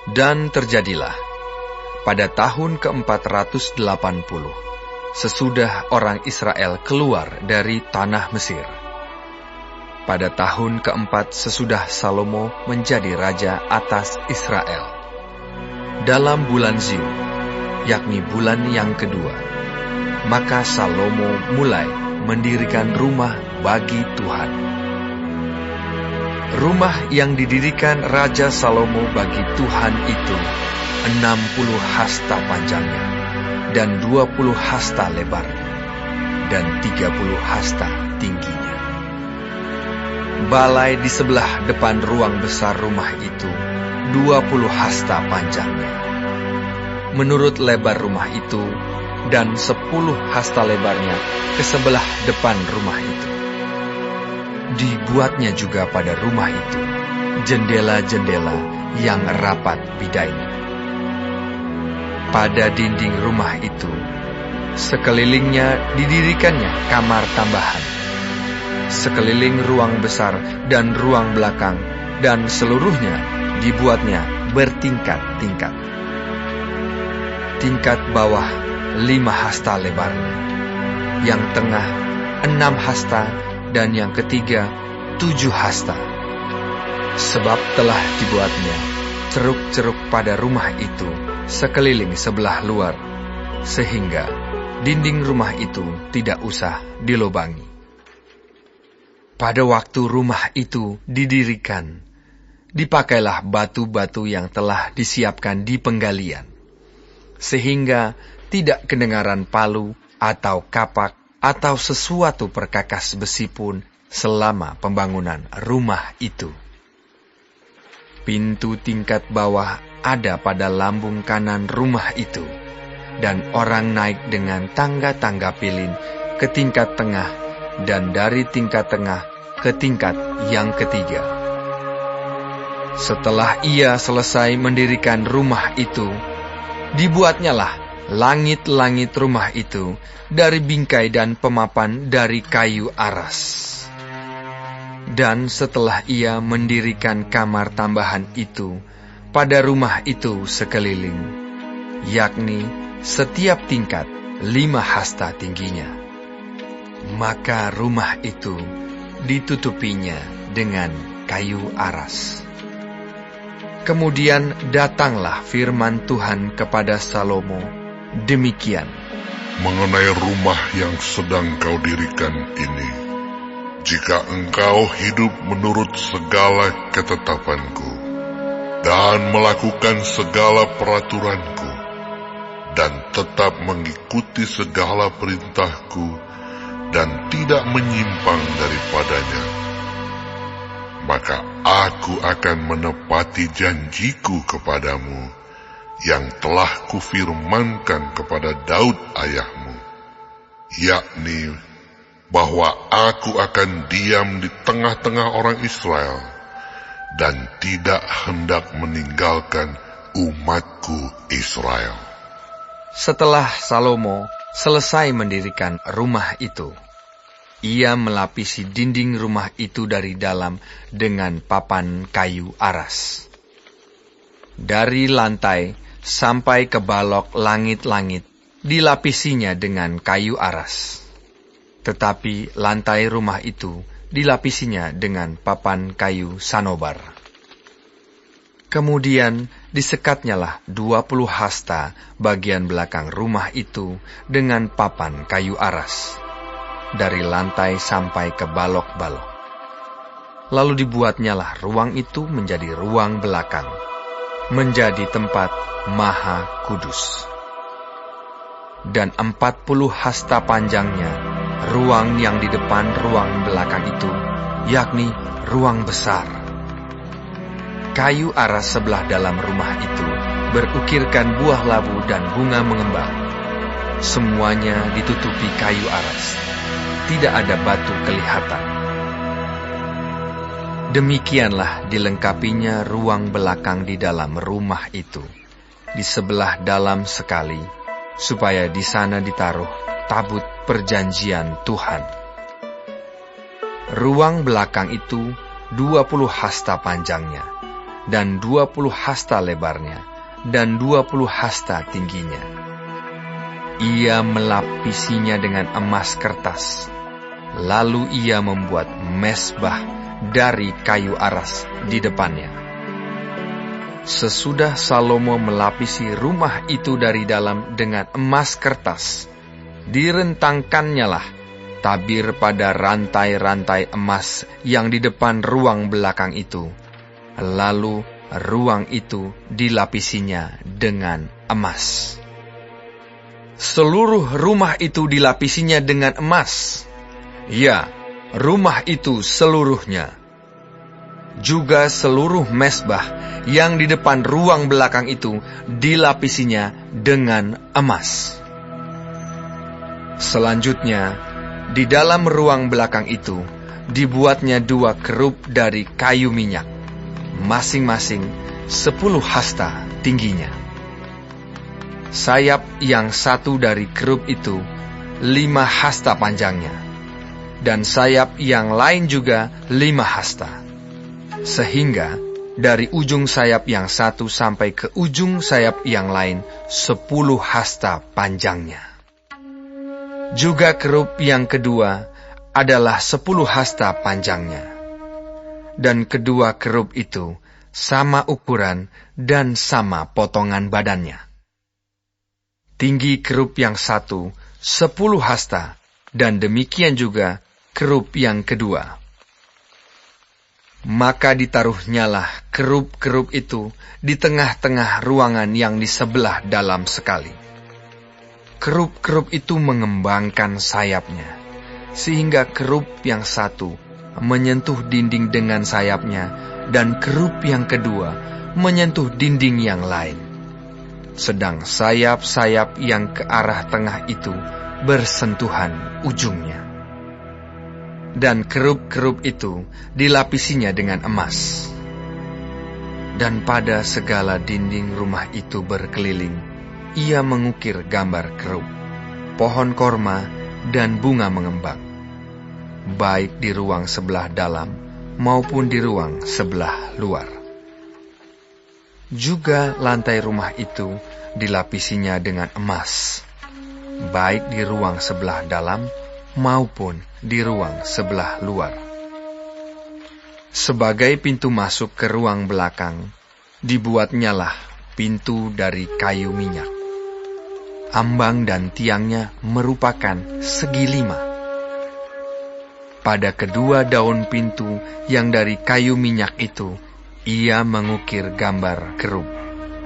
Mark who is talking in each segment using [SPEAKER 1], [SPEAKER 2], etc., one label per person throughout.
[SPEAKER 1] Dan terjadilah, pada tahun ke-480, sesudah orang Israel keluar dari tanah Mesir. Pada tahun ke-4 sesudah Salomo menjadi raja atas Israel. Dalam bulan Ziu, yakni bulan yang kedua, maka Salomo mulai mendirikan rumah bagi Tuhan. Rumah yang didirikan Raja Salomo bagi Tuhan itu 60 hasta panjangnya, dan 20 hasta lebarnya, dan 30 hasta tingginya. Balai di sebelah depan ruang besar rumah itu 20 hasta panjangnya. Menurut lebar rumah itu, dan 10 hasta lebarnya ke sebelah depan rumah itu. Dibuatnya juga pada rumah itu jendela-jendela yang rapat bidainya. Pada dinding rumah itu, sekelilingnya didirikannya kamar tambahan. Sekeliling ruang besar dan ruang belakang, dan seluruhnya dibuatnya bertingkat-tingkat. Tingkat bawah 5 hasta lebarnya, yang tengah 6 hasta, dan yang ketiga 7 hasta. Sebab telah dibuatnya ceruk-ceruk pada rumah itu sekeliling sebelah luar, sehingga dinding rumah itu tidak usah dilobangi. Pada waktu rumah itu didirikan, dipakailah batu-batu yang telah disiapkan di penggalian, sehingga tidak kedengaran palu atau kapak atau sesuatu perkakas besi pun selama pembangunan rumah itu. Pintu tingkat bawah ada pada lambung kanan rumah itu, dan orang naik dengan tangga-tangga pilin ke tingkat tengah, dan dari tingkat tengah ke tingkat yang ketiga. Setelah ia selesai mendirikan rumah itu, dibuatnyalah langit-langit rumah itu dari bingkai dan pemapan dari kayu aras. Dan setelah ia mendirikan kamar tambahan itu pada rumah itu sekeliling, yakni setiap tingkat 5 hasta tingginya, maka rumah itu ditutupinya dengan kayu aras. Kemudian datanglah firman Tuhan kepada Salomo demikian.
[SPEAKER 2] Mengenai rumah yang sedang kau dirikan ini, jika engkau hidup menurut segala ketetapanku, dan melakukan segala peraturanku, dan tetap mengikuti segala perintahku, dan tidak menyimpang daripadanya, maka aku akan menepati janjiku kepadamu, yang telah kufirmankan kepada Daud ayahmu, yakni bahwa aku akan diam di tengah-tengah orang Israel, dan tidak hendak meninggalkan umatku Israel.
[SPEAKER 1] Setelah Salomo selesai mendirikan rumah itu, ia melapisi dinding rumah itu dari dalam dengan papan kayu aras. Dari lantai sampai ke balok langit-langit dilapisinya dengan kayu aras. Tetapi lantai rumah itu dilapisinya dengan papan kayu sanobar. Kemudian disekatnyalah 20 hasta bagian belakang rumah itu dengan papan kayu aras, dari lantai sampai ke balok-balok. Lalu dibuatnyalah ruang itu menjadi ruang belakang, menjadi tempat Maha Kudus. Dan 40 hasta panjangnya ruang yang di depan ruang belakang itu, yakni ruang besar. Kayu aras sebelah dalam rumah itu berukirkan buah labu dan bunga mengembang. Semuanya ditutupi kayu aras, tidak ada batu kelihatan. Demikianlah dilengkapinya ruang belakang di dalam rumah itu, di sebelah dalam sekali, supaya di sana ditaruh tabut perjanjian Tuhan. Ruang belakang itu 20 hasta panjangnya, dan 20 hasta lebarnya, dan 20 hasta tingginya. Ia melapisinya dengan emas kertas. Lalu ia membuat mezbah dari kayu aras di depannya. Sesudah Salomo melapisi rumah itu dari dalam dengan emas kertas, direntangkannya lah tabir pada rantai-rantai emas yang di depan ruang belakang itu. Lalu ruang itu dilapisinya dengan emas. Seluruh rumah itu dilapisinya dengan emas. Ya, rumah itu seluruhnya. Juga seluruh mezbah yang di depan ruang belakang itu dilapisinya dengan emas. Selanjutnya, di dalam ruang belakang itu dibuatnya 2 kerub dari kayu minyak, masing-masing 10 hasta tingginya. Sayap yang satu dari kerub itu 5 hasta panjangnya, dan sayap yang lain juga 5 hasta. Sehingga dari ujung sayap yang satu sampai ke ujung sayap yang lain 10 hasta panjangnya. Juga kerub yang kedua adalah 10 hasta panjangnya. Dan kedua kerub itu sama ukuran dan sama potongan badannya. Tinggi kerub yang satu 10 hasta, dan demikian juga kerub yang kedua. Maka ditaruhnyalah kerub-kerub itu di tengah-tengah ruangan yang di sebelah dalam sekali. Kerub-kerub itu mengembangkan sayapnya, sehingga kerub yang satu menyentuh dinding dengan sayapnya, dan kerub yang kedua menyentuh dinding yang lain. Sedang sayap-sayap yang ke arah tengah itu bersentuhan ujungnya. Dan kerub-kerub itu dilapisinya dengan emas. Dan pada segala dinding rumah itu berkeliling, ia mengukir gambar kerub, pohon korma, dan bunga mengembang, baik di ruang sebelah dalam maupun di ruang sebelah luar. Juga lantai rumah itu dilapisinya dengan emas, baik di ruang sebelah dalam maupun di ruang sebelah luar. Sebagai pintu masuk ke ruang belakang, dibuatnyalah pintu dari kayu minyak. Ambang dan tiangnya merupakan segi 5. Pada kedua daun pintu yang dari kayu minyak itu, ia mengukir gambar kerub,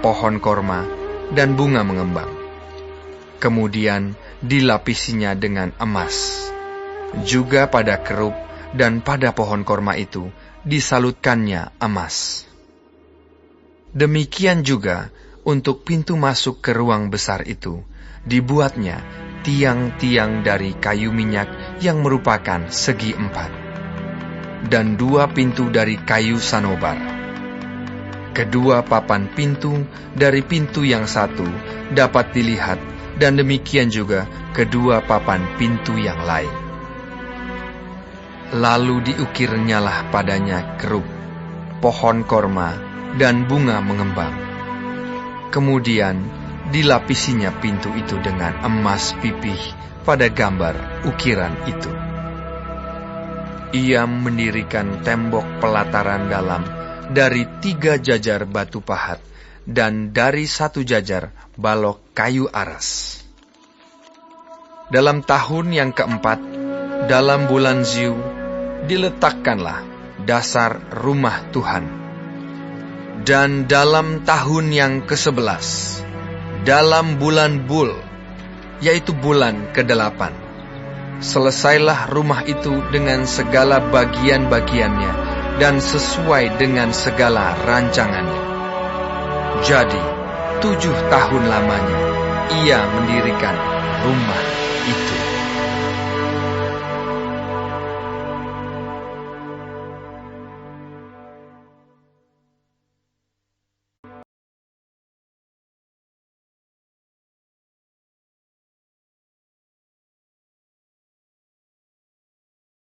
[SPEAKER 1] pohon korma, dan bunga mengembang. Kemudian dilapisinya dengan emas. Juga pada kerub dan pada pohon korma itu disalutkannya emas. Demikian juga untuk pintu masuk ke ruang besar itu, dibuatnya tiang-tiang dari kayu minyak yang merupakan segi 4, dan 2 pintu dari kayu sanobar. Kedua papan pintu dari pintu yang satu dapat dilihat, dan demikian juga kedua papan pintu yang lain. Lalu diukirnyalah padanya kerub, pohon korma, dan bunga mengembang. Kemudian dilapisinya pintu itu dengan emas pipih pada gambar ukiran itu. Ia mendirikan tembok pelataran dalam dari 3 jajar batu pahat, dan dari 1 jajar balok kayu aras. Dalam tahun yang keempat, dalam bulan Ziu, diletakkanlah dasar rumah Tuhan. Dan dalam tahun yang ke-11, dalam bulan Bul, yaitu bulan ke-8, selesailah rumah itu dengan segala bagian-bagiannya dan sesuai dengan segala rancangannya. Jadi, 7 tahun lamanya ia mendirikan rumah itu.